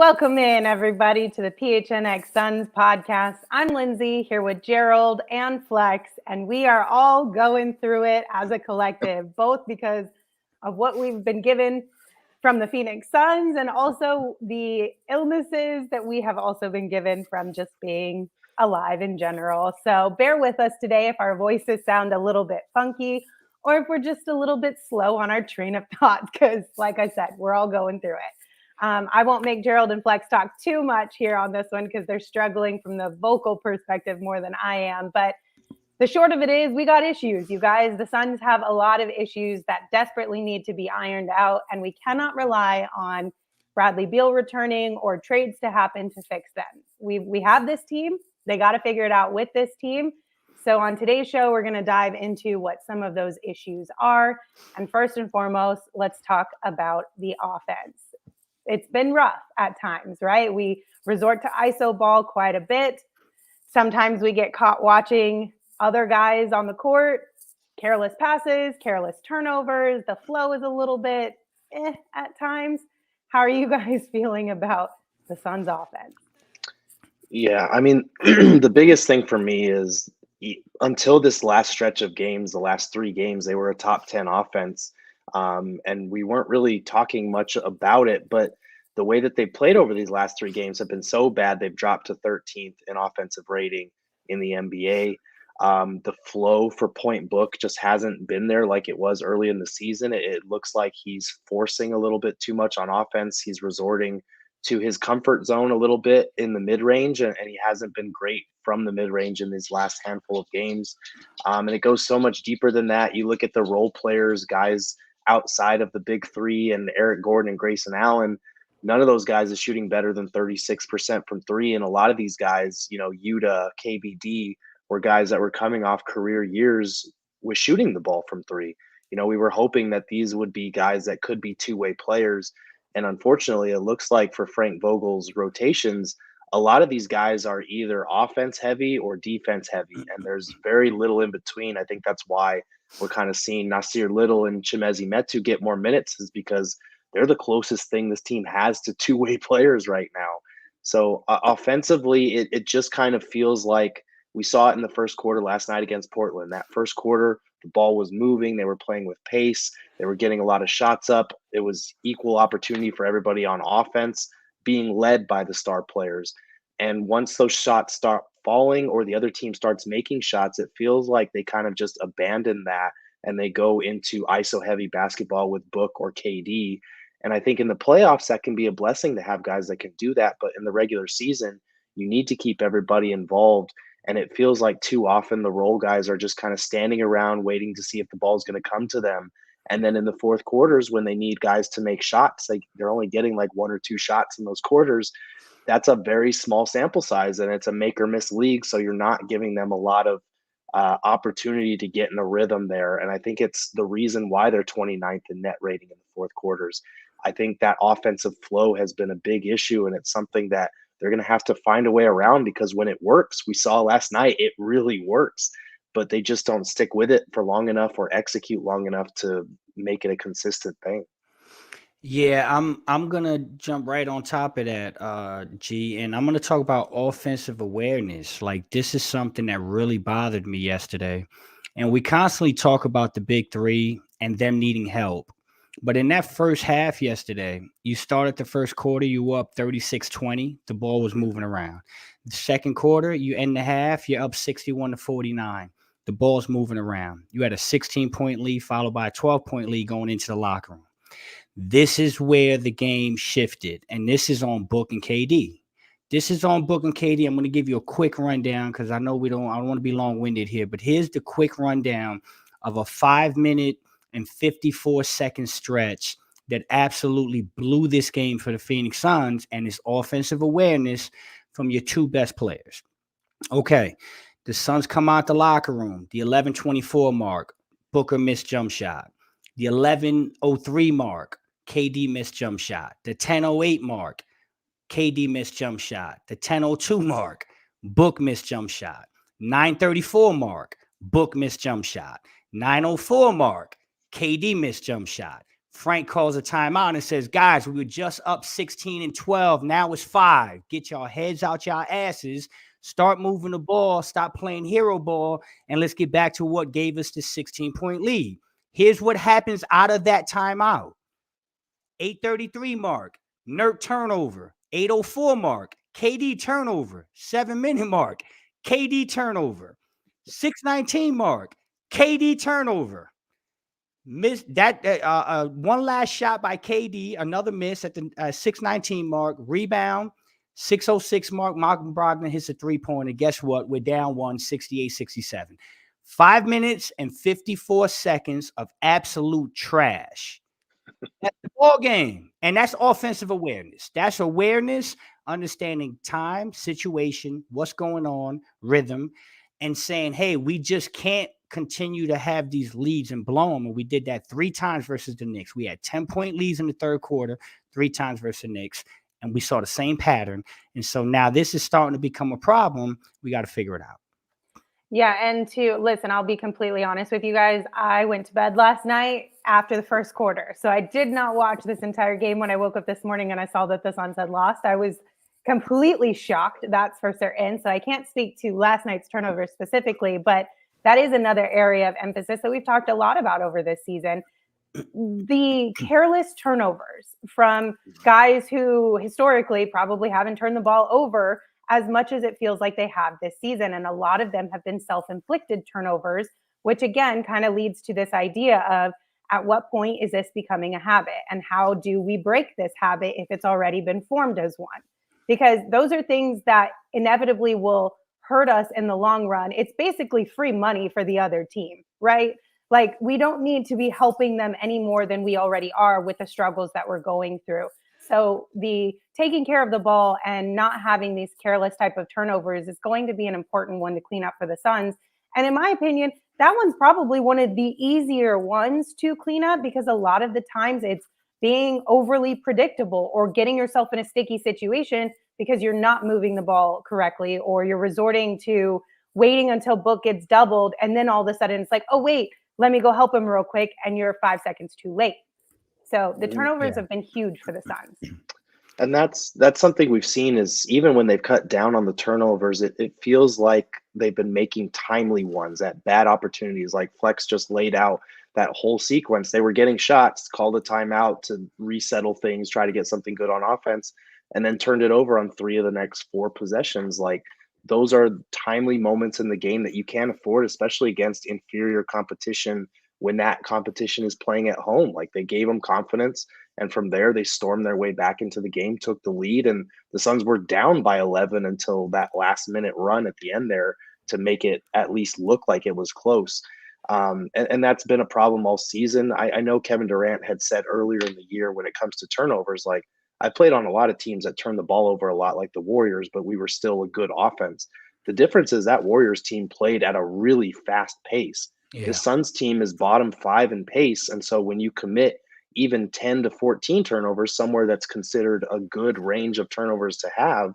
Welcome in, everybody, to the PHNX Suns Podcast. I'm Lindsay here with Gerald and Flex, and we are all going through it as a collective, both because of what we've been given from the Phoenix Suns and also the illnesses that we have also been given from just being alive in general. So bear with us today if our voices sound a little bit funky or if we're just a little bit slow on our train of thought, because like I said, we're all going through it. I won't make Gerald and Flex talk too much here on this one because they're struggling from the vocal perspective more than I am. But the short of it is we got issues, you guys. The Suns have a lot of issues that desperately need to be ironed out, and we cannot rely on Bradley Beal returning or trades to happen to fix them. We have this team. They got to figure it out with this team. So on today's show, we're going to dive into what some of those issues are. And first and foremost, let's talk about the offense. It's been rough at times, right? We resort to ISO ball quite a bit. Sometimes we get caught watching other guys on the court, careless passes, careless turnovers. The flow is a little bit at times. How are you guys feeling about the Suns offense? Yeah, I mean, the biggest thing for me is until this last stretch of games, the last 3 games, they were a top 10 offense. And we weren't really talking much about it, but the way that they played over these last 3 games have been so bad. They've dropped to 13th in offensive rating in the NBA. The flow for Point Book just hasn't been there like it was early in the season. It looks like he's forcing a little bit too much on offense. He's resorting to his comfort zone a little bit in the mid-range, and he hasn't been great from the mid-range in these last handful of games. And it goes so much deeper than that. You look at the role players, guys outside of the big 3 and Eric Gordon and Grayson Allen, none of those guys is shooting better than 36% from 3. And a lot of these guys, Yuta, KBD, were guys that were coming off career years with shooting the ball from 3. We were hoping that these would be guys that could be two-way players. And unfortunately, it looks like for Frank Vogel's rotations, a lot of these guys are either offense heavy or defense heavy, and there's very little in between. I think that's why we're kind of seeing Nasir Little and Chimezi Metu get more minutes, is because they're the closest thing this team has to two-way players right now. So offensively, it just kind of feels like we saw it in the first quarter last night against Portland. That first quarter, the ball was moving. They were playing with pace. They were getting a lot of shots up. It was equal opportunity for everybody on offense, being led by the star players. And once those shots start falling or the other team starts making shots, it feels like they kind of just abandon that and they go into ISO heavy basketball with Book or KD. And I think in the playoffs, that can be a blessing to have guys that can do that. But in the regular season, you need to keep everybody involved. And it feels like too often the role guys are just kind of standing around waiting to see if the ball is going to come to them. And then in the fourth quarters, when they need guys to make shots, they're only getting like 1 or 2 shots in those quarters. That's a very small sample size, and it's a make or miss league. So you're not giving them a lot of opportunity to get in a rhythm there. And I think it's the reason why they're 29th in net rating in the fourth quarters. I think that offensive flow has been a big issue, and it's something that they're going to have to find a way around, because when it works, we saw last night, it really works, but they just don't stick with it for long enough or execute long enough to make it a consistent thing. Yeah, I'm gonna jump right on top of that, G, and I'm gonna talk about offensive awareness. Like, this is something that really bothered me yesterday. And we constantly talk about the big 3 and them needing help. But in that first half yesterday, you started the first quarter, you were up 36-20. The ball was moving around. The second quarter, you end the half, you're up 61-49. The ball's moving around. You had a 16-point lead followed by a 12-point lead going into the locker room. This is where the game shifted, and this is on Book and KD. I'm going to give you a quick rundown because I know I don't want to be long-winded here, but here's the quick rundown of a 5-minute and 54-second stretch that absolutely blew this game for the Phoenix Suns, and its offensive awareness from your 2 best players. Okay, the Suns come out the locker room, the 11:24 mark, Booker missed jump shot. The 11:03 mark, KD missed jump shot. The 10:08 mark, KD missed jump shot. The 10:02 mark, Book missed jump shot. 9:34 mark, Book missed jump shot. 9:04 mark, KD missed jump shot. Frank calls a timeout and says, guys, we were just up 16-12. Now it's 5. Get your heads out your asses. Start moving the ball. Stop playing hero ball. And let's get back to what gave us the 16-point lead. Here's what happens out of that timeout. 8:33 mark, Nurk turnover. 8:04 mark, KD turnover. 7-minute mark, KD turnover. 6:19 mark, KD turnover. Miss that one last shot by KD, another miss at the 6:19 mark, rebound. 6:06 mark, Malcolm Brogdon hits a 3-pointer. Guess what? We're down 68-67. 5 minutes and 54 seconds of absolute trash. That's the ball game. And that's offensive awareness. That's awareness, understanding time, situation, what's going on, rhythm, and saying, hey, we just can't continue to have these leads and blow them. And we did that 3 times versus the Knicks. We had 10-point leads in the third quarter, 3 times versus the Knicks. And we saw the same pattern. And so now this is starting to become a problem. We got to figure it out. Yeah. And to listen, I'll be completely honest with you guys. I went to bed last night after the first quarter. So I did not watch this entire game. When I woke up this morning and I saw that the Suns had lost, I was completely shocked. That's for certain. So I can't speak to last night's turnover specifically, but that is another area of emphasis that we've talked a lot about over this season. The careless turnovers from guys who historically probably haven't turned the ball over as much as it feels like they have this season. And a lot of them have been self-inflicted turnovers, which again kind of leads to this idea of at what point is this becoming a habit? And how do we break this habit if it's already been formed as one? Because those are things that inevitably will hurt us in the long run. It's basically free money for the other team, right? Like we don't need to be helping them any more than we already are with the struggles that we're going through. So the taking care of the ball and not having these careless type of turnovers is going to be an important one to clean up for the Suns. And in my opinion, that one's probably one of the easier ones to clean up because a lot of the times it's being overly predictable or getting yourself in a sticky situation because you're not moving the ball correctly, or you're resorting to waiting until Book gets doubled. And then all of a sudden it's like, oh, wait, let me go help him real quick. And you're 5 seconds too late. So the turnovers have been huge for the Suns. And that's something we've seen is even when they've cut down on the turnovers, it feels like they've been making timely ones at bad opportunities. Like Flex just laid out that whole sequence. They were getting shots, called a timeout to resettle things, try to get something good on offense, and then turned it over on 3 of the next 4 possessions. Like those are timely moments in the game that you can't afford, especially against inferior competition when that competition is playing at home. Like they gave them confidence. And from there, they stormed their way back into the game, took the lead, and the Suns were down by 11 until that last minute run at the end there to make it at least look like it was close. And that's been a problem all season. I know Kevin Durant had said earlier in the year when it comes to turnovers, like I played on a lot of teams that turned the ball over a lot like the Warriors, but we were still a good offense. The difference is that Warriors team played at a really fast pace. Yeah. The Suns team is bottom 5 in pace. And so when you commit even 10 to 14 turnovers, somewhere that's considered a good range of turnovers to have,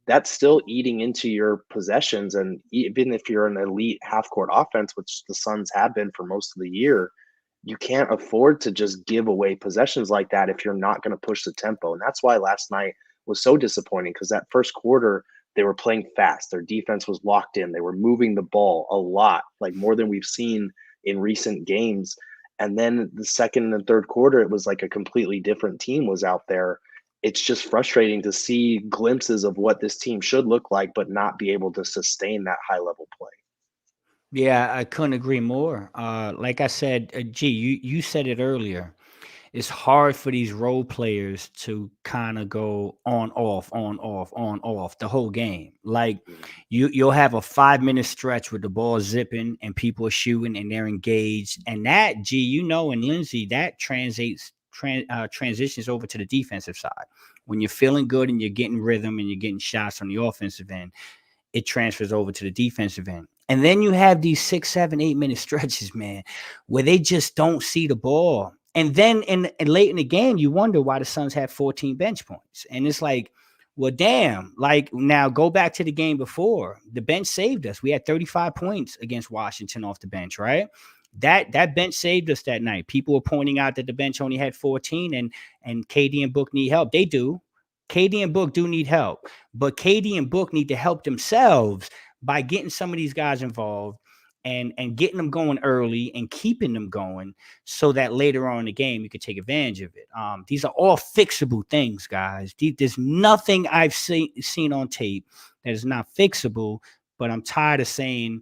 that's still eating into your possessions. And even if you're an elite half-court offense, which the Suns have been for most of the year, you can't afford to just give away possessions like that if you're not going to push the tempo. And that's why last night was so disappointing, because that first quarter, they were playing fast. Their defense was locked in. They were moving the ball a lot, like more than we've seen in recent games. And then the second and third quarter, it was like a completely different team was out there. It's just frustrating to see glimpses of what this team should look like, but not be able to sustain that high level play. Yeah, I couldn't agree more. Like I said, you said it earlier. It's hard for these role players to kind of go on, off the whole game. Like you'll have a 5-minute stretch with the ball zipping and people are shooting and they're engaged. And that, and Lindsay, that transitions over to the defensive side. When you're feeling good and you're getting rhythm and you're getting shots on the offensive end, it transfers over to the defensive end. And then you have these 6, 7, 8-minute stretches, man, where they just don't see the ball. And then late in the game, you wonder why the Suns had 14 bench points. And it's like, well, damn, like now go back to the game before. The bench saved us. We had 35 points against Washington off the bench, right? That bench saved us that night. People were pointing out that the bench only had 14 and KD and Book need help. They do. KD and Book do need help, but KD and Book need to help themselves by getting some of these guys involved and getting them going early and keeping them going so that later on in the game you can take advantage of it. These are all fixable things, guys. There's nothing I've seen on tape that is not fixable, but I'm tired of saying,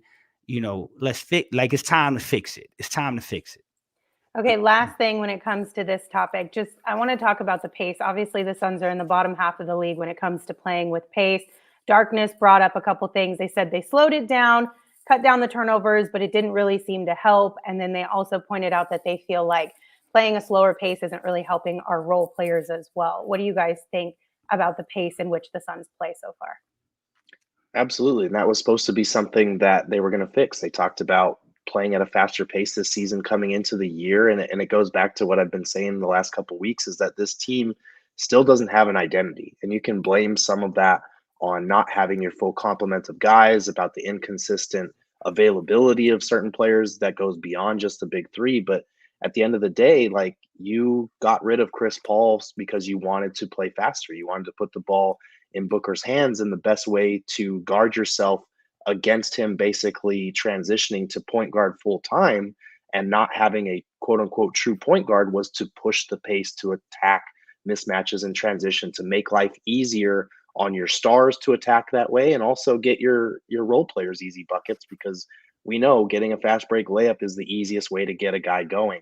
let's fix, like, it's time to fix it. It's time to fix it. Okay, last thing when it comes to this topic, I want to talk about the pace. Obviously, the Suns are in the bottom half of the league when it comes to playing with pace. Darkness brought up a couple things. They said they slowed it down, cut down the turnovers, but it didn't really seem to help. And then they also pointed out that they feel like playing a slower pace isn't really helping our role players as well. What do you guys think about the pace in which the Suns play so far? Absolutely. And that was supposed to be something that they were going to fix. They talked about playing at a faster pace this season coming into the year. And it goes back to what I've been saying the last couple of weeks, is that this team still doesn't have an identity. And you can blame some of that on not having your full complement of guys, about the inconsistent availability of certain players that goes beyond just the big three. But at the end of the day, like, you got rid of Chris Paul because you wanted to play faster. You wanted to put the ball in Booker's hands, and the best way to guard yourself against him basically transitioning to point guard full time and not having a quote unquote true point guard was to push the pace, to attack mismatches and transition, to make life easier on your stars to attack that way, and also get your role players easy buckets, because we know getting a fast break layup is the easiest way to get a guy going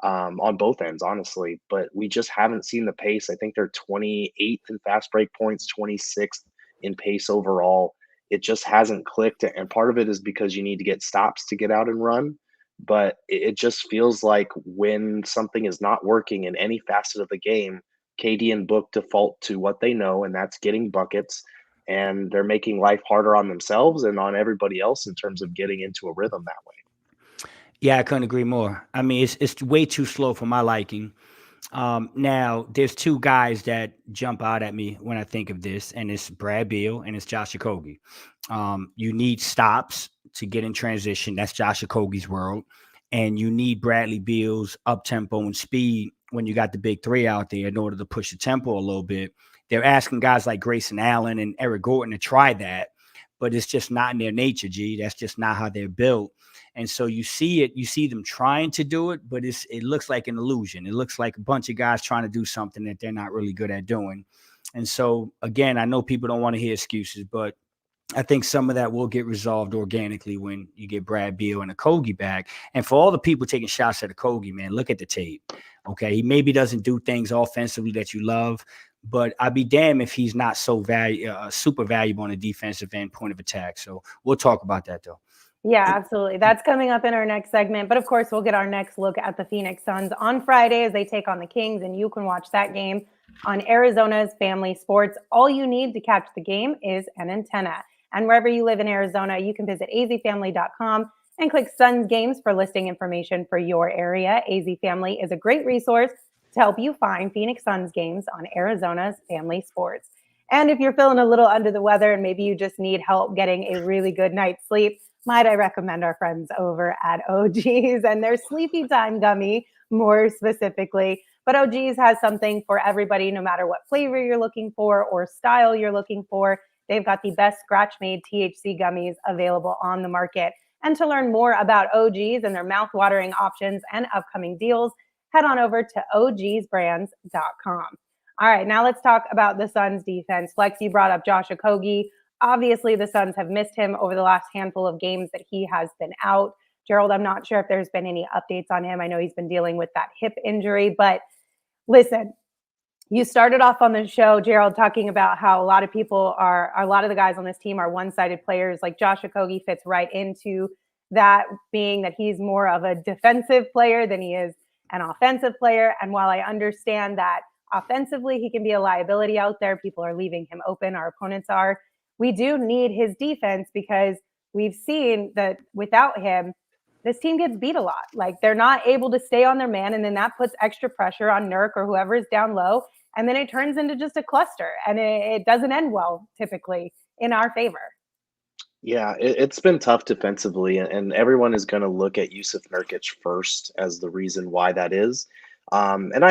on both ends, honestly. But we just haven't seen the pace. I think they're 28th in fast break points, 26th in pace overall. It just hasn't clicked. And part of it is because you need to get stops to get out and run. But it just feels like when something is not working in any facet of the game, KD and Book default to what they know, and that's getting buckets. And they're making life harder on themselves and on everybody else in terms of getting into a rhythm that way. Yeah, I couldn't agree more. I mean, it's way too slow for my liking. Now, there's two guys that jump out at me when I think of this, and it's Brad Beal and it's Josh Okogie. You need stops to get in transition. That's Josh Okogie's world. And you need Bradley Beal's up-tempo and speed when you got the big three out there in order to push the tempo a little bit. They're asking guys like Grayson Allen and Eric Gordon to try that, but it's just not in their nature, G. That's just not how they're built. And so you see them trying to do it, but it looks like an illusion. It looks like a bunch of guys trying to do something that they're not really good at doing. And so, again, I know people don't want to hear excuses, but I think some of that will get resolved organically when you get Brad Beal and Okogie back. And for all the people taking shots at Okogie, man, look at the tape. Okay, he maybe doesn't do things offensively that you love, but I'd be damned if he's not so super valuable on the defensive end, point of attack. So we'll talk about that, though. Yeah, absolutely. That's coming up in our next segment. But of course, we'll get our next look at the Phoenix Suns on Friday as they take on the Kings, and you can watch that game on Arizona's Family Sports. All you need to catch the game is an antenna. And wherever you live in Arizona, you can visit azfamily.com and click Suns Games for listing information for your area. AZ Family is a great resource to help you find Phoenix Suns games on Arizona's Family Sports. And if you're feeling a little under the weather and maybe you just need help getting a really good night's sleep, might I recommend our friends over at OG's and their Sleepy Time Gummy, more specifically. But OG's has something for everybody, no matter what flavor you're looking for or style you're looking for. They've got the best scratch-made THC gummies available on the market. And to learn more about OG's and their mouth-watering options and upcoming deals, head on over to ogsbrands.com. All right, now let's talk about the Suns defense. Flex, you brought up Josh Okogie. Obviously, the Suns have missed him over the last handful of games that he has been out. Gerald, I'm not sure if there's been any updates on him. I know he's been dealing with that hip injury, but listen, you started off on the show, Gerald, talking about how a lot of the guys on this team are one-sided players. Like Josh Okogie fits right into that, being that he's more of a defensive player than he is an offensive player. And while I understand that offensively he can be a liability out there, people are leaving him open, our opponents are, we do need his defense, because we've seen that without him, this team gets beat a lot. Like, they're not able to stay on their man, and then that puts extra pressure on Nurk or whoever is down low, and then it turns into just a cluster, and it doesn't end well typically in our favor. Yeah, it's been tough defensively, and everyone is going to look at Yusuf Nurkic first as the reason why that is. And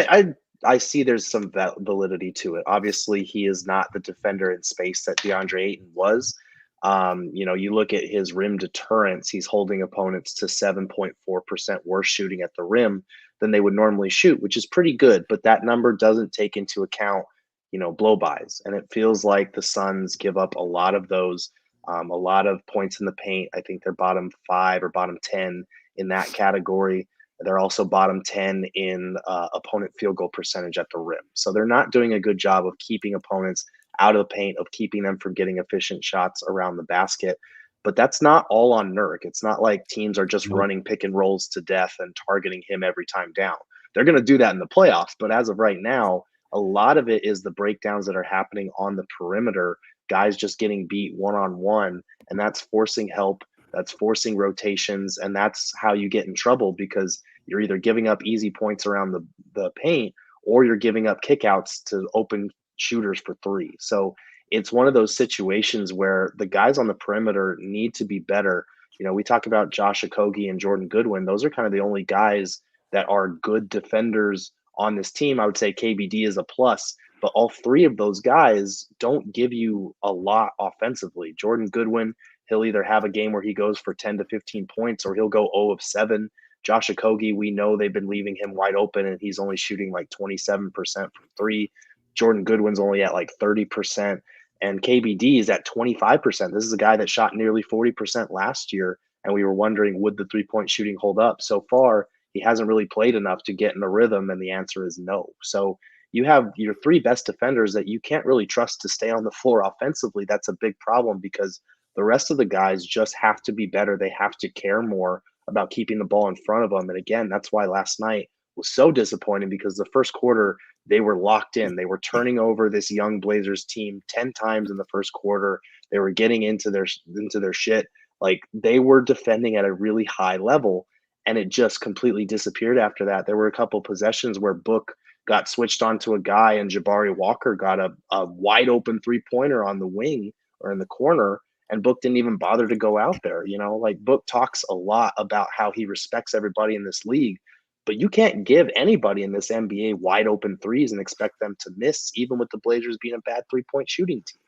I see there's some validity to it. Obviously, he is not the defender in space that DeAndre Ayton was. You look at his rim deterrence; he's holding opponents to 7.4% worse shooting at the rim than they would normally shoot, which is pretty good. But that number doesn't take into account, blow-bys, and it feels like the Suns give up a lot of those, a lot of points in the paint. I think they're bottom 5 or bottom 10 in that category. They're also bottom 10 in opponent field goal percentage at the rim. So they're not doing a good job of keeping opponents out of the paint, of keeping them from getting efficient shots around the basket. But that's not all on Nurk. It's not like teams are just Nope. running pick and rolls to death and targeting him every time down. They're going to do that in the playoffs. But as of right now, a lot of it is the breakdowns that are happening on the perimeter, guys just getting beat one-on-one, and that's forcing help, that's forcing rotations, and that's how you get in trouble, because you're either giving up easy points around the paint, or you're giving up kickouts to open shooters for three. So it's one of those situations where the guys on the perimeter need to be better. We talk about Josh Okogie and Jordan Goodwin. Those are kind of the only guys that are good defenders on this team. I would say KBD is a plus, but all three of those guys don't give you a lot offensively. Jordan Goodwin, he'll either have a game where he goes for 10 to 15 points, or he'll go 0 of 7. Josh Okogie, we know they've been leaving him wide open, and he's only shooting like 27% from three. Jordan Goodwin's only at like 30%, and KBD is at 25%. This is a guy that shot nearly 40% last year, and we were wondering, would the three-point shooting hold up? So far, he hasn't really played enough to get in a rhythm, and the answer is no. So you have your three best defenders that you can't really trust to stay on the floor offensively. That's a big problem, because the rest of the guys just have to be better. They have to care more about keeping the ball in front of them. And again, that's why last night was so disappointing, because the first quarter, they were locked in. They were turning over this young Blazers team 10 times in the first quarter. They were getting into their shit. Like, they were defending at a really high level, and it just completely disappeared after that. There were a couple possessions where Book got switched onto a guy, and Jabari Walker got a wide open three-pointer on the wing or in the corner, and Book didn't even bother to go out there. Like, Book talks a lot about how he respects everybody in this league, but you can't give anybody in this NBA wide open threes and expect them to miss, even with the Blazers being a bad three-point shooting team.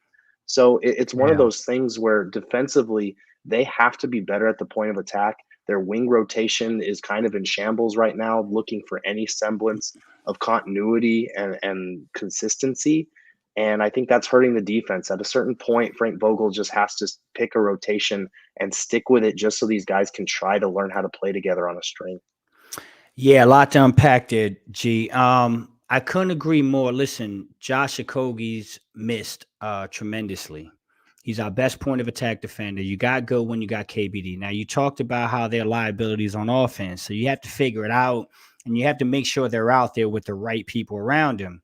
So it's one of those things where defensively they have to be better at the point of attack. Their wing rotation is kind of in shambles right now, looking for any semblance of continuity and consistency. And I think that's hurting the defense. At a certain point, Frank Vogel just has to pick a rotation and stick with it, just so these guys can try to learn how to play together on a string. Yeah, a lot to unpack there, G. I couldn't agree more. Listen, Josh Okogie's missed tremendously. He's our best point of attack defender. You got Goodwin, you got KBD. Now, you talked about how their liabilities on offense, so you have to figure it out, and you have to make sure they're out there with the right people around him.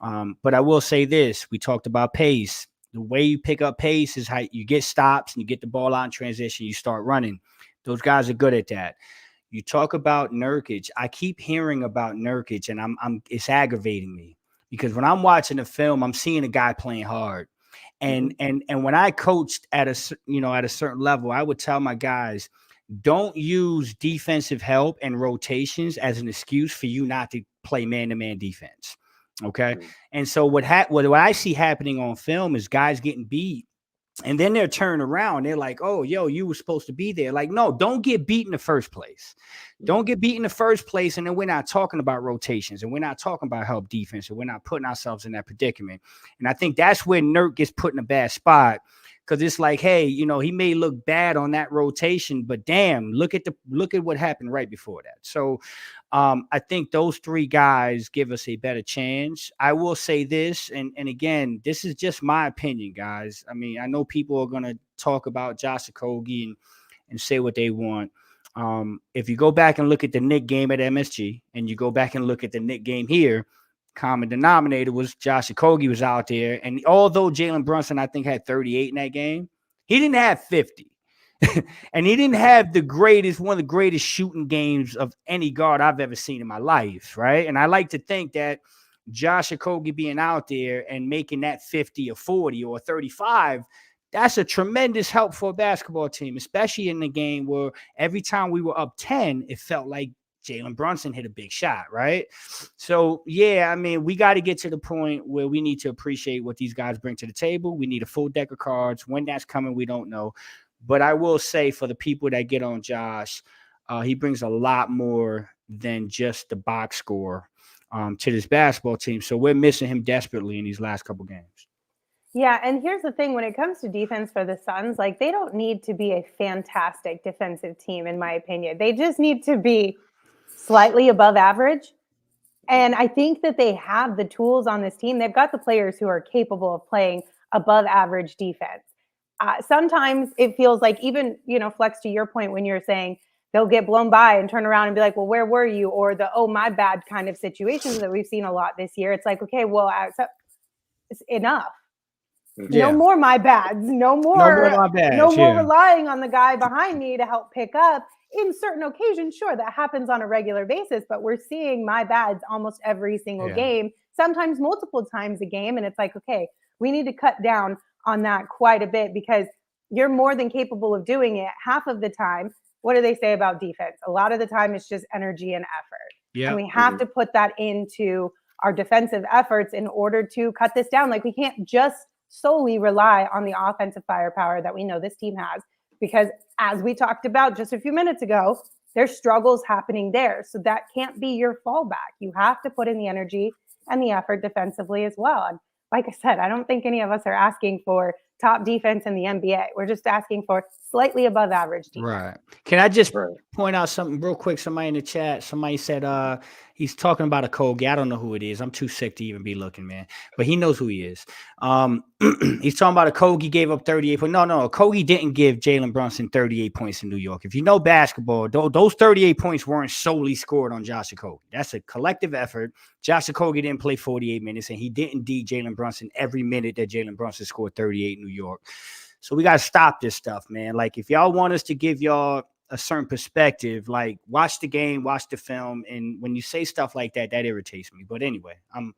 But I will say this. We talked about pace. The way you pick up pace is how you get stops and you get the ball out in transition, you start running. Those guys are good at that. You talk about Nurkic. I keep hearing about Nurkic, and it's aggravating me, because when I'm watching the film, I'm seeing a guy playing hard. And when I coached at a certain level, I would tell my guys, don't use defensive help and rotations as an excuse for you not to play man-to-man defense. Okay. And so what I see happening on film is guys getting beat, and then they're turned around. They're like, oh, yo, you were supposed to be there. Like, no, don't get beat in the first place. Don't get beat in the first place. And then we're not talking about rotations, and we're not talking about help defense, and we're not putting ourselves in that predicament. And I think that's where Nurk gets put in a bad spot, because it's like, hey, he may look bad on that rotation, but damn, look at what happened right before that. So I think those three guys give us a better chance. I will say this, and again, this is just my opinion, guys. I mean, I know people are going to talk about Josh Okogie and say what they want. If you go back and look at the Knick game at MSG, and you go back and look at the Knick game here, common denominator was Josh Okogie was out there. And although Jalen Brunson, I think, had 38 in that game, he didn't have 50. And he didn't have one of the greatest shooting games of any guard I've ever seen in my life, right? And I like to think that Josh Okogie being out there and making that 50 or 40 or 35, That's a tremendous help for a basketball team, especially in the game where every time we were up 10, it felt like Jalen Brunson hit a big shot, right? So, yeah, I mean, we got to get to the point where we need to appreciate what these guys bring to the table. We need a full deck of cards. When that's coming, we don't know. But I will say, for the people that get on Josh, he brings a lot more than just the box score to this basketball team. So we're missing him desperately in these last couple games. Yeah, and here's the thing. When it comes to defense for the Suns, like, they don't need to be a fantastic defensive team, in my opinion. They just need to be slightly above average. And I think that they have the tools on this team. They've got the players who are capable of playing above average defense. Sometimes it feels like, even, Flex, to your point, when you're saying they'll get blown by and turn around and be like, well, where were you? Or the, oh, my bad kind of situations that we've seen a lot this year. It's like, okay, well, it's enough. Yeah. No more my bads. No more my bads. No more relying on the guy behind me to help pick up. In certain occasions, sure, that happens on a regular basis, but we're seeing my bads almost every single game, sometimes multiple times a game. And it's like, okay, we need to cut down on that quite a bit, because you're more than capable of doing it half of the time. What do they say about defense? A lot of the time it's just energy and effort. Yeah. And we have to put that into our defensive efforts in order to cut this down. Like, we can't just solely rely on the offensive firepower that we know this team has, because as we talked about just a few minutes ago, there's struggles happening there. So that can't be your fallback. You have to put in the energy and the effort defensively as well. And like I said, I don't think any of us are asking for top defense in the NBA. We're just asking for slightly above average defense. Right. Can I just point out something real quick? Somebody in the chat, somebody said he's talking about a Kogi. I don't know who it is. I'm too sick to even be looking, man. But he knows who he is. He's talking about a Kogi gave up 38 points. No, Kogi didn't give Jalen Brunson 38 points in New York. If you know basketball, those 38 points weren't solely scored on Josh Okogie. That's a collective effort. Josh Okogie didn't play 48 minutes, and he didn't D Jalen Brunson every minute that Jalen Brunson scored 38 in New York. So we got to stop this stuff, man. Like, if y'all want us to give y'all a certain perspective, like, watch the game, watch the film. And when you say stuff like that, that irritates me. But anyway, I'm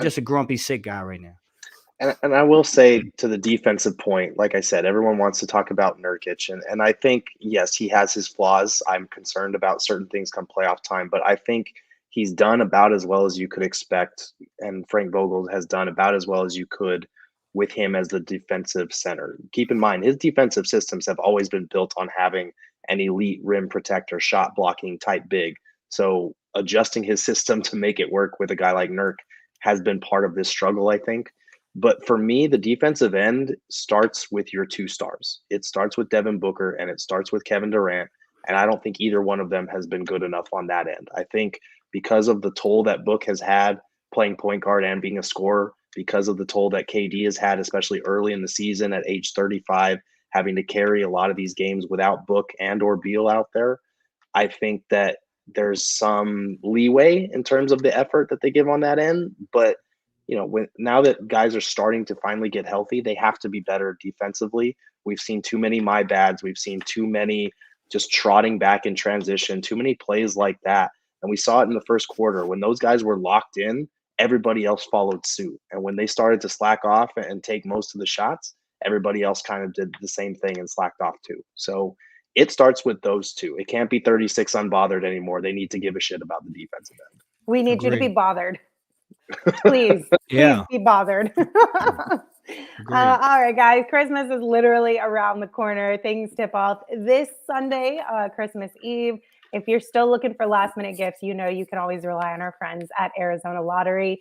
just a grumpy, sick guy right now. And I will say, to the defensive point, like I said, everyone wants to talk about Nurkic. And I think, yes, he has his flaws. I'm concerned about certain things come playoff time. But I think he's done about as well as you could expect. And Frank Vogel has done about as well as you could with him as the defensive center. Keep in mind, his defensive systems have always been built on having an elite rim protector, shot blocking type big. So adjusting his system to make it work with a guy like Nurk has been part of this struggle, I think. But for me, the defensive end starts with your two stars. It starts with Devin Booker and it starts with Kevin Durant. And I don't think either one of them has been good enough on that end. I think because of the toll that Book has had playing point guard and being a scorer, because of the toll that KD has had, especially early in the season at age 35, having to carry a lot of these games without Book and or Beal out there, I think that there's some leeway in terms of the effort that they give on that end. But now that guys are starting to finally get healthy, they have to be better defensively. We've seen too many my bads. We've seen too many just trotting back in transition, too many plays like that. And we saw it in the first quarter. When those guys were locked in, everybody else followed suit. And when they started to slack off and take most of the shots, everybody else kind of did the same thing and slacked off too. So it starts with those two. It can't be 36 unbothered anymore. They need to give a shit about the defensive end. We need you to be bothered. Please be bothered. All right, guys. Christmas is literally around the corner. Things tip off this Sunday, Christmas Eve. If you're still looking for last-minute gifts, you can always rely on our friends at Arizona Lottery.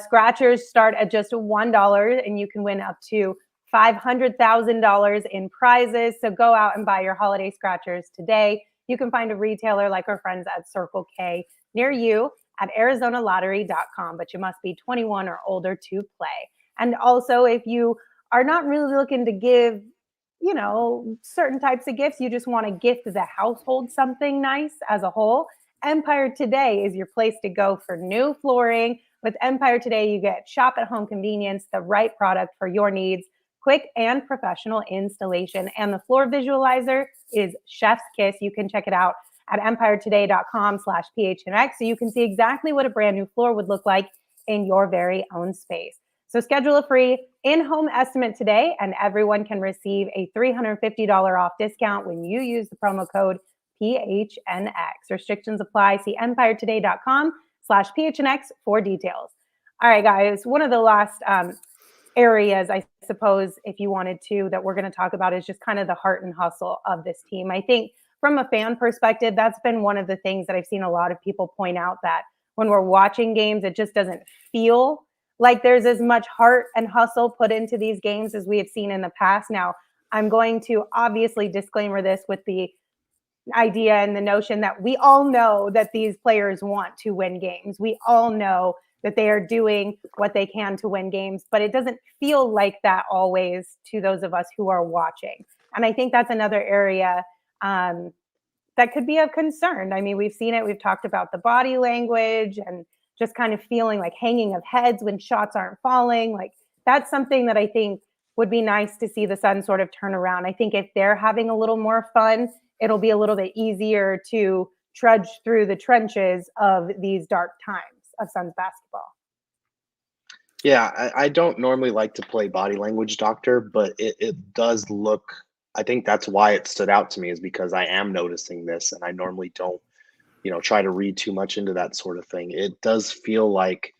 Scratchers start at just $1, and you can win up to $500,000 in prizes. So go out and buy your holiday scratchers today. You can find a retailer like our friends at Circle K near you at ArizonaLottery.com, but you must be 21 or older to play. And also, if you are not really looking to give, certain types of gifts, you just want to gift the household something nice as a whole, Empire Today is your place to go for new flooring. With Empire Today, you get shop at home convenience, the right product for your needs, quick and professional installation. And the floor visualizer is Chef's Kiss. You can check it out at empiretoday.com/PHNX, so you can see exactly what a brand new floor would look like in your very own space. So schedule a free in-home estimate today, and everyone can receive a $350 off discount when you use the promo code PHNX. Restrictions apply. See empiretoday.com/PHNX for details. All right, guys. One of the last areas, I suppose, if you wanted to, that we're going to talk about is just kind of the heart and hustle of this team. I think from a fan perspective, that's been one of the things that I've seen a lot of people point out, that when we're watching games, it just doesn't feel like there's as much heart and hustle put into these games as we have seen in the past. Now, I'm going to obviously disclaimer this with the idea and the notion that we all know that these players want to win games. We all know that they are doing what they can to win games, but it doesn't feel like that always to those of us who are watching. And I think that's another area that could be of concern. I mean, we've seen it. We've talked about the body language and just kind of feeling like hanging of heads when shots aren't falling. Like, that's something that I think would be nice to see the Suns sort of turn around. I think if they're having a little more fun, it'll be a little bit easier to trudge through the trenches of these dark times of Suns basketball. Yeah, I don't normally like to play body language doctor, but it does look, I think that's why it stood out to me, is because I am noticing this, and I normally don't, try to read too much into that sort of thing. It does feel like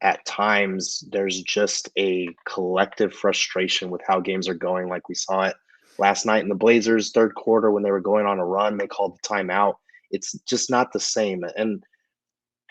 at times there's just a collective frustration with how games are going. Like we saw it last night in the Blazers third quarter when they were going on a run, they called the timeout. It's just not the same. And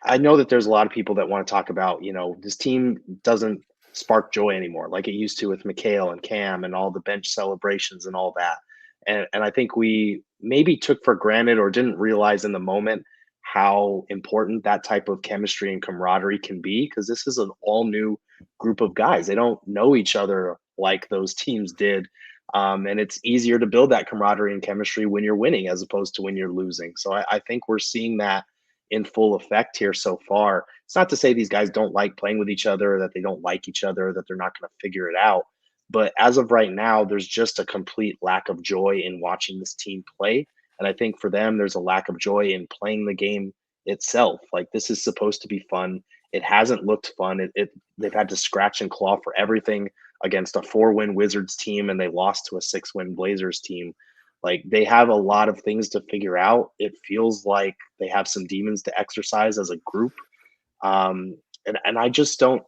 I know that there's a lot of people that want to talk about, this team doesn't spark joy anymore like it used to with Mikal and Cam and all the bench celebrations and all that. And I think we maybe took for granted or didn't realize in the moment how important that type of chemistry and camaraderie can be, because this is an all new group of guys. They don't know each other like those teams did. And it's easier to build that camaraderie and chemistry when you're winning as opposed to when you're losing. So I think we're seeing that in full effect here so far. It's not to say these guys don't like playing with each other, that they don't like each other, that they're not going to figure it out. But as of right now, there's just a complete lack of joy in watching this team play. And I think for them, there's a lack of joy in playing the game itself. Like, this is supposed to be fun. It hasn't looked fun. They've had to scratch and claw for everything against a 4-win Wizards team, and they lost to a 6-win Blazers team. Like, they have a lot of things to figure out. It feels like they have some demons to exercise as a group. And I just don't,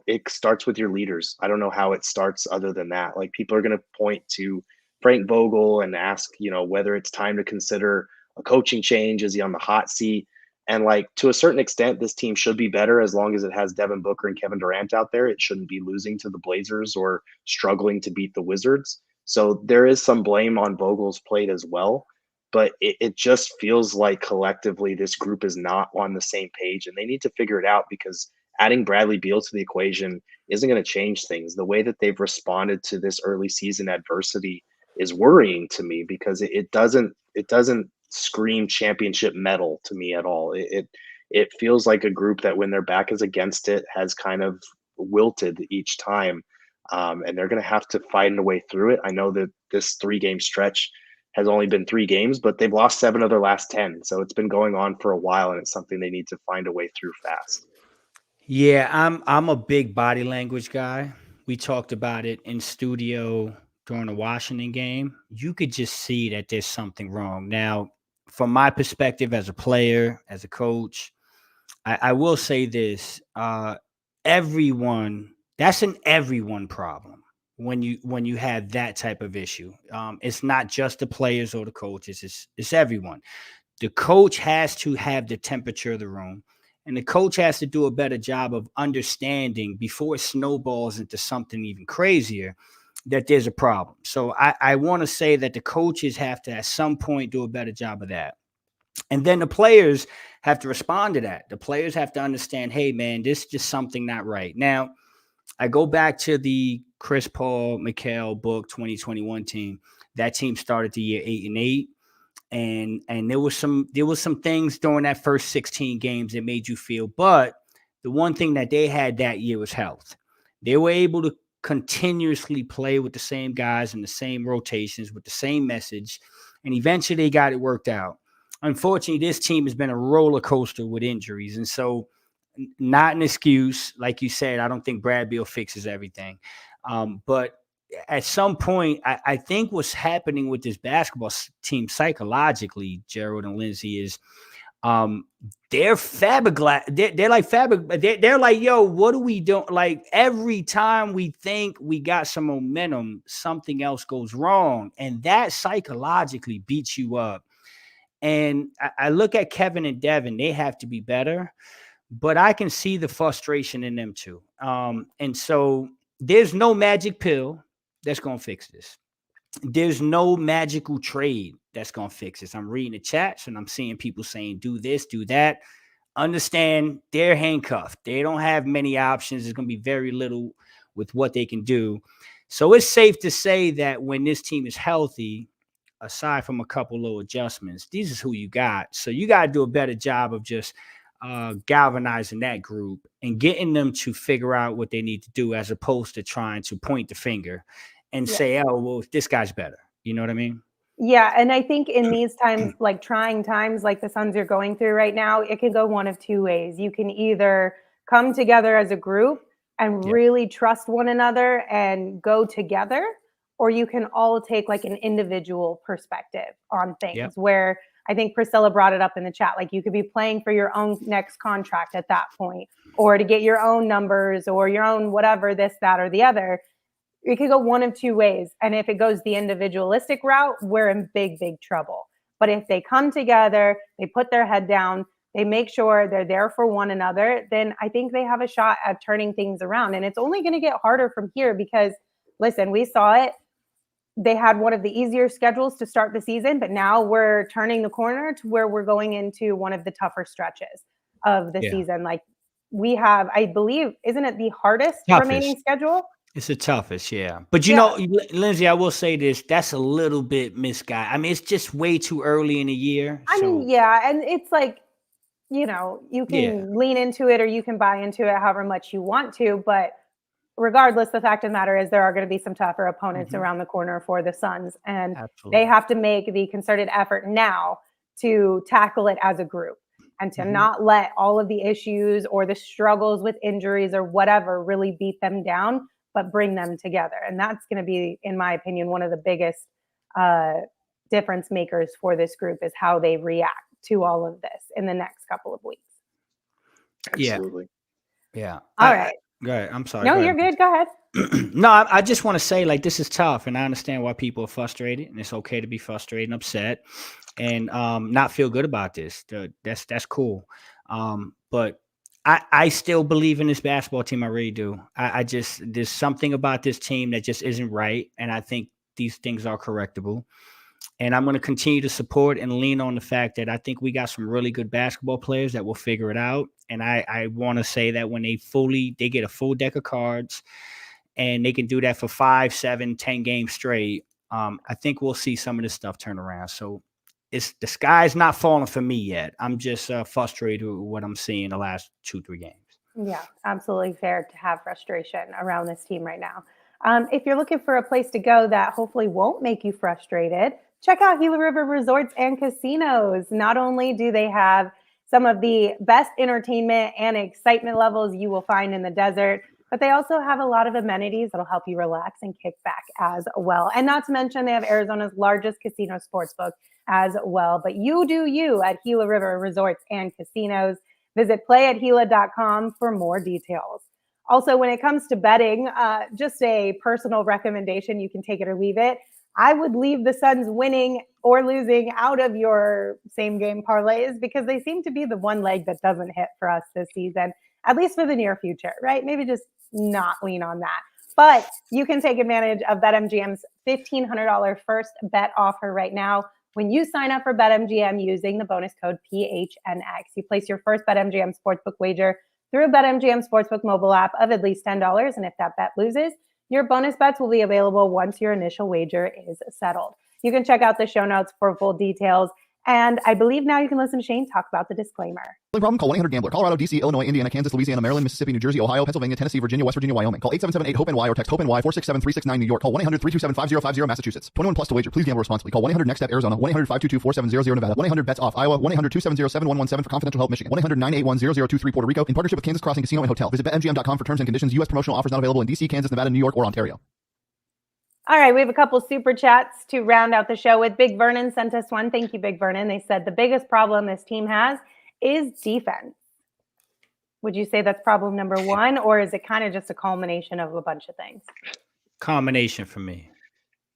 it starts with your leaders. I don't know how it starts other than that. Like, people are going to point to Frank Vogel and ask, whether it's time to consider a coaching change. Is he on the hot seat? And like, to a certain extent, this team should be better as long as it has Devin Booker and Kevin Durant out there. It shouldn't be losing to the Blazers or struggling to beat the Wizards. So there is some blame on Vogel's plate as well. But it just feels like collectively this group is not on the same page, and they need to figure it out, because adding Bradley Beal to the equation isn't going to change things. The way that they've responded to this early season adversity is worrying to me, because it doesn't scream championship medal to me at all. It feels like a group that when their back is against it has kind of wilted each time, and they're going to have to find a way through it. I know that this 3-game stretch has only been 3 games, but they've lost 7 of their last 10. So it's been going on for a while, and it's something they need to find a way through fast. Yeah, I'm a big body language guy. We talked about it in studio during the Washington game. You could just see that there's something wrong. Now, from my perspective as a player, as a coach, I will say this: everyone, that's an everyone problem when you have that type of issue. It's not just the players or the coaches; it's everyone. The coach has to have the temperature of the room. And the coach has to do a better job of understanding before it snowballs into something even crazier that there's a problem. So I want to say that the coaches have to at some point do a better job of that. And then the players have to respond to that. The players have to understand, hey, man, this is just something not right. Now, I go back to the Chris Paul, Mikal Book 2021 team. That team started the year 8-8. And there was some things during that first 16 games that made you feel, but the one thing that they had that year was health. They were able to continuously play with the same guys in the same rotations with the same message, and eventually they got it worked out. Unfortunately, this team has been a roller coaster with injuries, and so not an excuse. Like you said, I don't think Brad Beal fixes everything. But at some point, I think what's happening with this basketball team psychologically, Gerald and Lindsay, is they're fiberglass. They're like fabric. They're like, yo, what are we doing? Like every time we think we got some momentum, something else goes wrong. And that psychologically beats you up. And I look at Kevin and Devin, they have to be better, but I can see the frustration in them too. And so there's no magic pill that's going to fix this. There's no magical trade that's going to fix this. I'm reading the chats and I'm seeing people saying, do this, do that. Understand they're handcuffed. They don't have many options. There's going to be very little with what they can do. So it's safe to say that when this team is healthy, aside from a couple little adjustments, this is who you got. So you got to do a better job of just galvanizing that group and getting them to figure out what they need to do, as opposed to trying to point the finger and say, oh, well, this guy's better. You know what I mean? Yeah. And I think in these times, like trying times like the Suns are going through right now, it can go one of two ways. You can either come together as a group and really trust one another and go together, or you can all take like an individual perspective on things where I think Priscilla brought it up in the chat. Like you could be playing for your own next contract at that point, or to get your own numbers or your own whatever, this, that, or the other. It could go one of two ways. And if it goes the individualistic route, we're in big, big trouble. But if they come together, they put their head down, they make sure they're there for one another, then I think they have a shot at turning things around. And it's only going to get harder from here because, listen, we saw it. They had one of the easier schedules to start the season, but now we're turning the corner to where we're going into one of the tougher stretches of the season. Like we have, I believe, isn't it the hardest remaining schedule? It's the toughest, yeah. But you know, Lindsay, I will say this, that's a little bit misguided. I mean, it's just way too early in the year. I mean, yeah, and it's like, you know, you can lean into it or you can buy into it however much you want to, but regardless, the fact of the matter is there are going to be some tougher opponents around the corner for the Suns, and they have to make the concerted effort now to tackle it as a group and to not let all of the issues or the struggles with injuries or whatever really beat them down, but bring them together. And that's going to be, in my opinion, one of the biggest difference makers for this group is how they react to all of this in the next couple of weeks. Absolutely. Yeah. All right. Go ahead. I'm sorry. No, you're good. Go ahead. No, I just want to say, like, this is tough, and I understand why people are frustrated, and it's okay to be frustrated and upset and not feel good about this. That's cool. But I still believe in this basketball team. I really do. I just, there's something about this team that just isn't right, and I think these things are correctable. And I'm going to continue to support and lean on the fact that I think we got some really good basketball players that will figure it out. And I want to say that when they get a full deck of cards and they can do that for 5, 7, 10 games straight, I think we'll see some of this stuff turn around. So the sky's not falling for me yet. I'm just frustrated with what I'm seeing the last 2-3 games. Yeah, absolutely fair to have frustration around this team right now. If you're looking for a place to go that hopefully won't make you frustrated, check out Gila River Resorts and Casinos. Not only do they have some of the best entertainment and excitement levels you will find in the desert, but they also have a lot of amenities that'll help you relax and kick back as well. And not to mention, they have Arizona's largest casino sportsbook as well. But you do you at Gila River Resorts and Casinos. Visit playathila.com for more details. Also, when it comes to betting, just a personal recommendation, you can take it or leave it. I would leave the Suns winning or losing out of your same game parlays because they seem to be the one leg that doesn't hit for us this season, at least for the near future, right? Maybe just not lean on that. But you can take advantage of BetMGM's $1,500 first bet offer right now. When you sign up for BetMGM using the bonus code PHNX, you place your first BetMGM Sportsbook wager through a BetMGM Sportsbook mobile app of at least $10. And if that bet loses, your bonus bets will be available once your initial wager is settled. You can check out the show notes for full details. And I believe now you can listen to Shane talk about the disclaimer. Problem? Call 1-800-GAMBLER. Colorado, D.C., Illinois, Indiana, Kansas, Louisiana, Maryland, Mississippi, New Jersey, Ohio, Pennsylvania, Tennessee, Virginia, West Virginia, Wyoming. Call 877-8-HOPE-NY or text HOPE-NY 467-369 New York. Call 1-800-327-5050 Massachusetts. 21 plus to wager. Please gamble responsibly. Call 1-800-NEXT-STEP Arizona. 1-800-522-4700 Nevada. 1-800-BETS-OFF Iowa. 1-800-270-7117 for confidential help Michigan. 1-800-981-0023 Puerto Rico in partnership with Kansas Crossing Casino and Hotel. Visit BetMGM.com for terms and conditions. U.S. promotional offers not available in D.C., Kansas, Nevada, New York, or Ontario. All right, we have a couple super chats to round out the show with. Big Vernon sent us one. Thank you, Big Vernon. They said the biggest problem this team has is defense. Would you say that's problem number one, or is it kind of just a culmination of a bunch of things? Combination for me.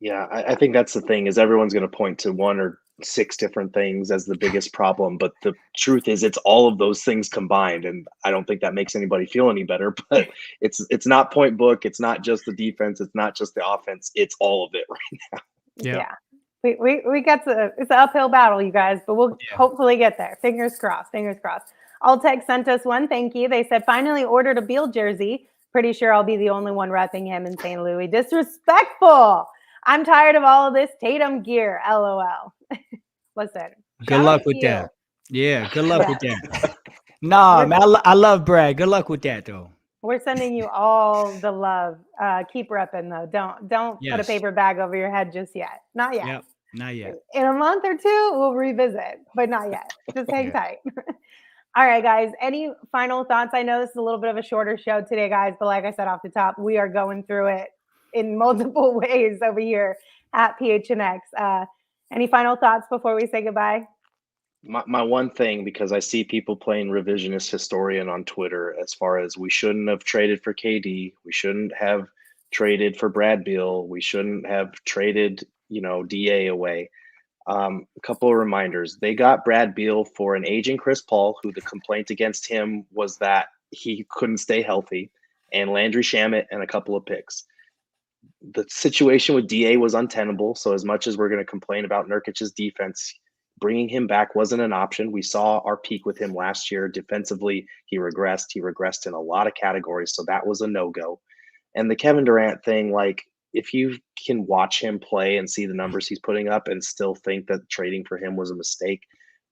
Yeah, I think that's the thing is everyone's going to point to one or six different things as the biggest problem. But the truth is it's all of those things combined. And I don't think that makes anybody feel any better, but it's not point book. It's not just the defense. It's not just the offense. It's all of it right now. Yeah. We got to, it's an uphill battle, you guys, but we'll hopefully get there. Fingers crossed, fingers crossed. Alltech sent us one. Thank you. They said, finally ordered a Beal jersey. Pretty sure I'll be the only one repping him in St. Louis. Disrespectful. I'm tired of all of this Tatum gear. LOL. Listen. Good luck with that. Yeah, good luck with that. Nah, man, I love Brad. Good luck with that, though. We're sending you all the love. Keep repping, though. Don't put a paper bag over your head just yet. Not yet. Yep, not yet. In a month or two, we'll revisit, but not yet. Just hang tight. All right, guys. Any final thoughts? I know this is a little bit of a shorter show today, guys, but like I said off the top, we are going through it in multiple ways over here at PHNX. Any final thoughts before we say goodbye? My one thing, because I see people playing revisionist historian on Twitter as far as we shouldn't have traded for KD. We shouldn't have traded for Brad Beal. We shouldn't have traded, DA away. A couple of reminders. They got Brad Beal for an aging Chris Paul, who the complaint against him was that he couldn't stay healthy, and Landry Shamet and a couple of picks. The situation with DA was untenable. So as much as we're going to complain about Nurkic's defense, bringing him back wasn't an option. We saw our peak with him last year. Defensively, he regressed. He regressed in a lot of categories. So that was a no-go. And the Kevin Durant thing, if you can watch him play and see the numbers he's putting up and still think that trading for him was a mistake,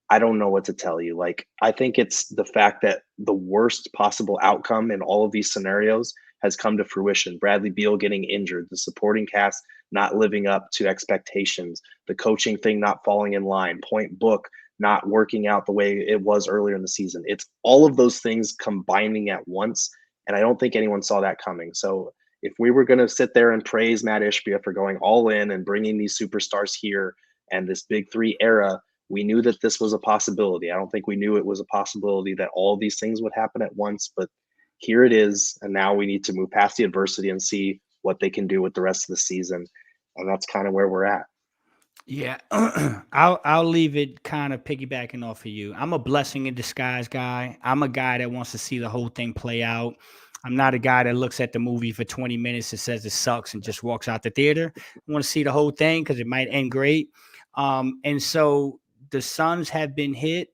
I don't know what to tell you. I think it's the fact that the worst possible outcome in all of these scenarios has come to fruition. Bradley Beal getting injured, the supporting cast not living up to expectations, the coaching thing not falling in line, point book not working out the way it was earlier in the season. It's all of those things combining at once, and I don't think anyone saw that coming. So if we were going to sit there and praise Matt Ishbia for going all in and bringing these superstars here and this big three era, we knew that this was a possibility. I don't think we knew it was a possibility that all these things would happen at once, but here it is. And now we need to move past the adversity and see what they can do with the rest of the season. And that's kind of where we're at. Yeah, I'll leave it kind of piggybacking off of you. I'm a blessing in disguise guy. I'm a guy that wants to see the whole thing play out. I'm not a guy that looks at the movie for 20 minutes and says it sucks and just walks out the theater. I want to see the whole thing because it might end great. And so the Suns have been hit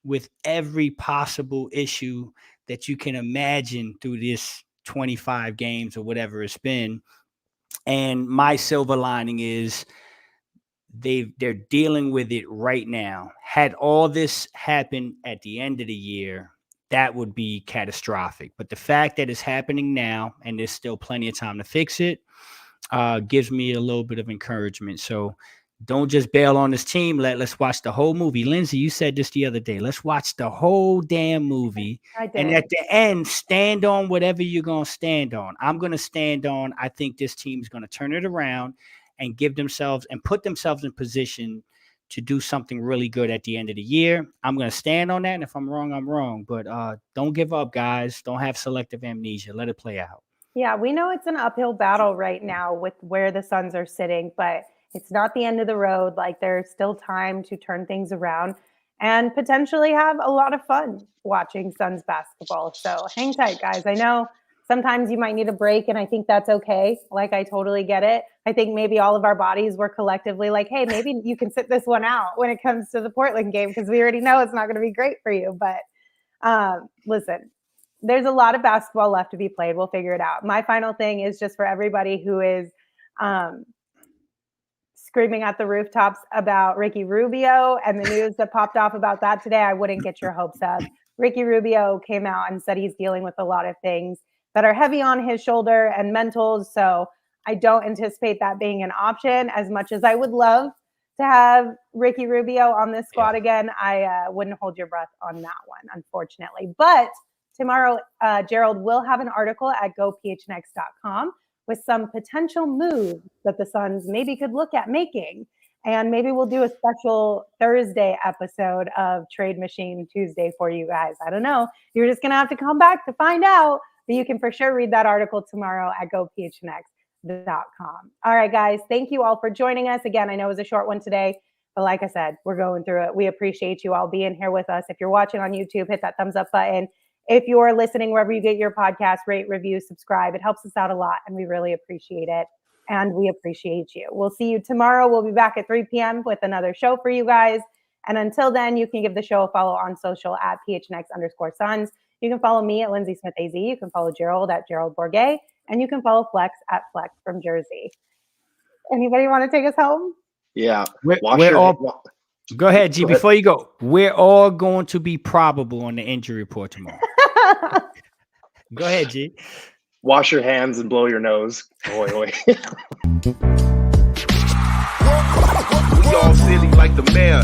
with every possible issue that you can imagine through this 25 games or whatever it's been. And my silver lining is they're dealing with it right now. Had all this happened at the end of the year, that would be catastrophic. But the fact that it's happening now and there's still plenty of time to fix it gives me a little bit of encouragement. So don't just bail on this team. Let's watch the whole movie. Lindsay, you said this the other day. Let's watch the whole damn movie. I did. And at the end, stand on whatever you're going to stand on. I'm going to stand on, I think this team's going to turn it around and give themselves and put themselves in position to do something really good at the end of the year. I'm going to stand on that. And if I'm wrong, I'm wrong. But don't give up, guys. Don't have selective amnesia. Let it play out. Yeah, we know it's an uphill battle right now with where the Suns are sitting, but it's not the end of the road. There's still time to turn things around and potentially have a lot of fun watching Suns basketball. So hang tight, guys. I know sometimes you might need a break, and I think that's okay. I totally get it. I think maybe all of our bodies were collectively hey, maybe you can sit this one out when it comes to the Portland game because we already know it's not going to be great for you. But listen, there's a lot of basketball left to be played. We'll figure it out. My final thing is just for everybody who is screaming at the rooftops about Ricky Rubio and the news that popped off about that today, I wouldn't get your hopes up. Ricky Rubio came out and said he's dealing with a lot of things that are heavy on his shoulder and mentals. So I don't anticipate that being an option. As much as I would love to have Ricky Rubio on this squad again, I wouldn't hold your breath on that one, unfortunately. But tomorrow, Gerald will have an article at gophnx.com with some potential moves that the Suns maybe could look at making. And maybe we'll do a special Thursday episode of Trade Machine Tuesday for you guys. I don't know. You're just going to have to come back to find out. But you can for sure read that article tomorrow at gophnx.com. All right, guys. Thank you all for joining us. Again, I know it was a short one today, but like I said, we're going through it. We appreciate you all being here with us. If you're watching on YouTube, hit that thumbs up button. If you're listening wherever you get your podcast, rate, review, subscribe. It helps us out a lot, and we really appreciate it. And we appreciate you. We'll see you tomorrow. We'll be back at 3 p.m. with another show for you guys. And until then, you can give the show a follow on social at PHNX_Suns. You can follow me at Lindsay Smith AZ. You can follow Gerald at Gerald Bourget. And you can follow Flex at Flex from Jersey. Anybody want to take us home? Yeah. Go ahead, G. Before you go, we're all going to be probable on the injury report tomorrow. Go ahead, G. Wash your hands and blow your nose. Oi, oi. We all silly like the mayor.